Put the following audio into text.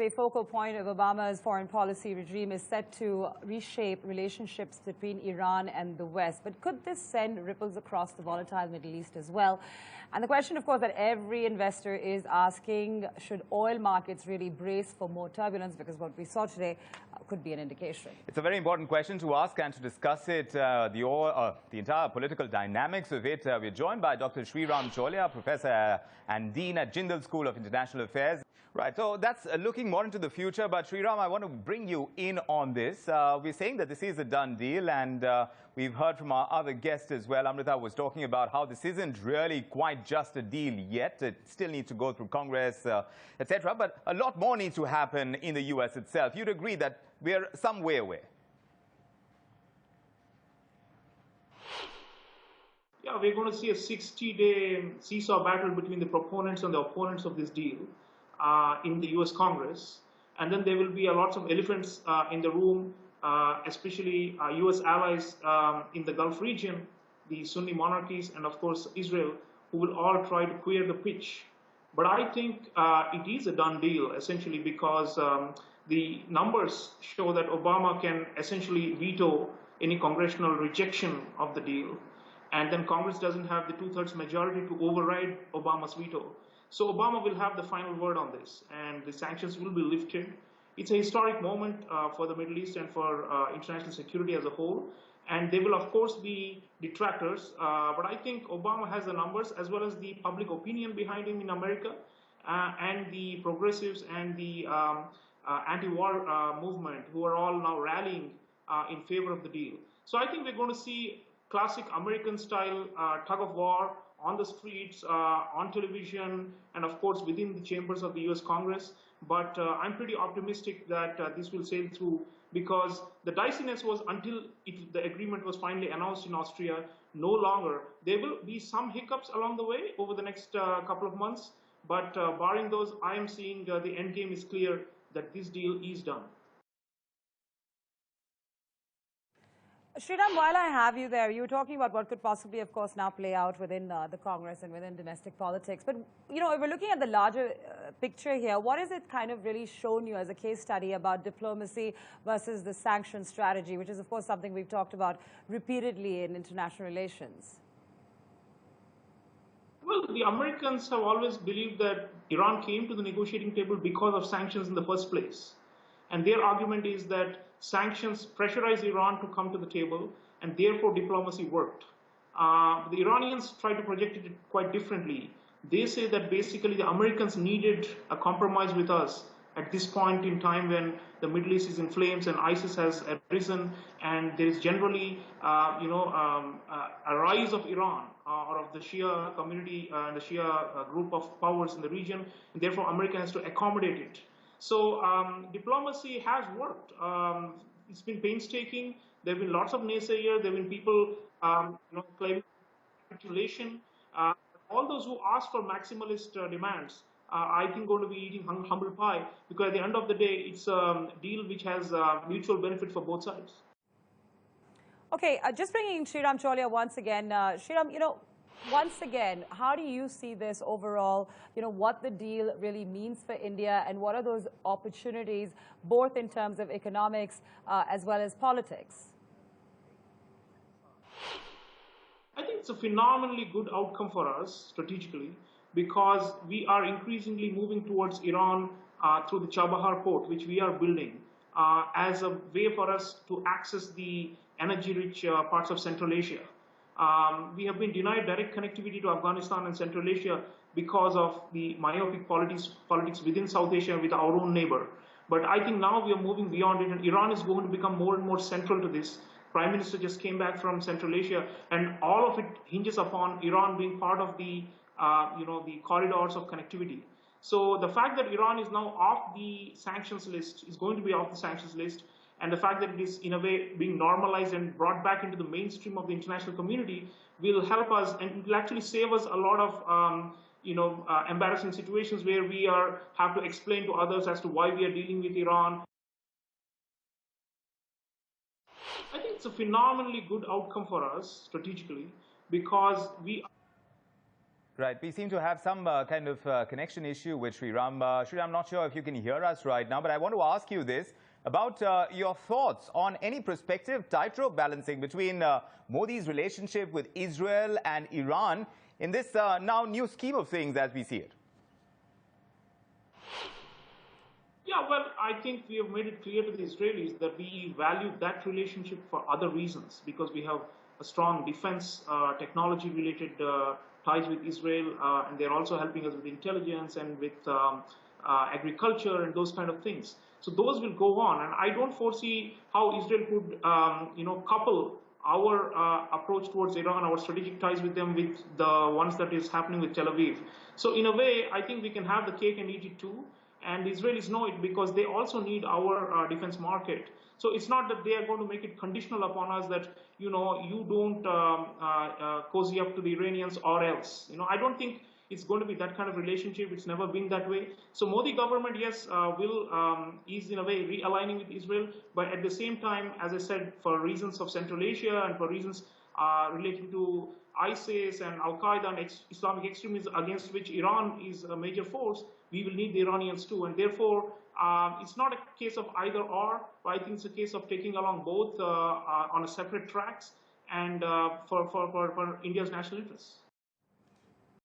a focal point of Obama's foreign policy regime is set to reshape relationships between Iran and the West. But could this send ripples across the volatile Middle East as well? And the question, of course, that every investor is asking, should oil markets really brace for more turbulence? Because what we saw today could be an indication. It's a very important question to ask, and to discuss it, the entire political dynamics of it, we're joined by Dr. Sreeram Chaulia, Professor and Dean at Jindal School of International Affairs. Right, so that's looking more into the future, but Sreeram, I want to bring you in on this. We're saying that this is a done deal, and we've heard from our other guest as well. Amrita was talking about how this isn't really quite just a deal yet. It still needs to go through Congress, etc. But a lot more needs to happen in the U.S. itself. You'd agree that we're some way away. Yeah, we're going to see a 60-day seesaw battle between the proponents and the opponents of this deal in the U.S. Congress. And then there will be lots of elephants in the room, especially U.S. allies in the Gulf region, the Sunni monarchies, and of course Israel, who will all try to clear the pitch. But I think it is a done deal, essentially, because the numbers show that Obama can essentially veto any congressional rejection of the deal. And then Congress doesn't have the two-thirds majority to override Obama's veto. So Obama will have the final word on this, and the sanctions will be lifted. It's a historic moment for the Middle East and for international security as a whole. And there will, of course, be detractors. But I think Obama has the numbers, as well as the public opinion behind him in America, and the progressives and the anti-war movement, who are all now rallying in favor of the deal. So I think we're going to see classic American-style tug of war on the streets, on television, and of course within the chambers of the U.S. Congress. But I'm pretty optimistic that this will sail through, because the diciness was until the agreement was finally announced in Austria, no longer. There will be some hiccups along the way over the next couple of months, but barring those, I am seeing the end game is clear, that this deal is done. Sreeram, while I have you there, you were talking about what could possibly, of course, now play out within the Congress and within domestic politics. But, you know, if we're looking at the larger picture here, what has it kind of really shown you as a case study about diplomacy versus the sanction strategy, which is, of course, something we've talked about repeatedly in international relations? Well, the Americans have always believed that Iran came to the negotiating table because of sanctions in the first place. And their argument is that sanctions pressurized Iran to come to the table, and therefore diplomacy worked. The Iranians try to project it quite differently. They say that basically the Americans needed a compromise with us at this point in time when the Middle East is in flames and ISIS has arisen, and there is generally, a rise of Iran or of the Shia community and the Shia group of powers in the region, and therefore America has to accommodate it. So diplomacy has worked. It's been painstaking. There have been lots of naysayers. There have been people claiming capitulation. All those who ask for maximalist demands, I think, going to be eating humble pie, because at the end of the day, it's a deal which has mutual benefit for both sides. Okay, just bringing in Sreeram Chaulia once again. Sreeram, you know, once again, how do you see this overall, you know, what the deal really means for India, and what are those opportunities, both in terms of economics as well as politics? I think it's a phenomenally good outcome for us strategically, because we are increasingly moving towards Iran through the Chabahar port, which we are building as a way for us to access the energy-rich parts of Central Asia. We have been denied direct connectivity to Afghanistan and Central Asia because of the myopic politics within South Asia with our own neighbor. But I think now we are moving beyond it, and Iran is going to become more and more central to this. Prime Minister just came back from Central Asia, and all of it hinges upon Iran being part of the, the corridors of connectivity. So the fact that Iran is now off the sanctions list, is going to be off the sanctions list, and the fact that it is in a way being normalized and brought back into the mainstream of the international community will help us, and it will actually save us a lot of embarrassing situations where we have to explain to others as to why we are dealing with Iran. I think it's a phenomenally good outcome for us strategically, because we Right. We seem to have some kind of connection issue with Sreeram. Sreeram, I'm not sure if you can hear us right now, but I want to ask you this about your thoughts on any prospective tightrope balancing between Modi's relationship with Israel and Iran in this now new scheme of things as we see it. Yeah, well, I think we have made it clear to the Israelis that we value that relationship for other reasons, because we have a strong defense technology-related ties with Israel, and they're also helping us with intelligence and with agriculture and those kind of things. So those will go on, and I don't foresee how Israel could, couple our approach towards Iran, our strategic ties with them, with the ones that is happening with Tel Aviv. So in a way, I think we can have the cake and eat it too. And the Israelis know it because they also need our defense market. So it's not that they are going to make it conditional upon us that, you don't cozy up to the Iranians or else. I don't think it's going to be that kind of relationship. It's never been that way. So Modi government, yes, is in a way realigning with Israel. But at the same time, as I said, for reasons of Central Asia and for reasons relating to ISIS and Al-Qaeda and Islamic extremism against which Iran is a major force, we will need the Iranians too. And therefore, it's not a case of either or, but I think it's a case of taking along both on a separate tracks and for India's national interests.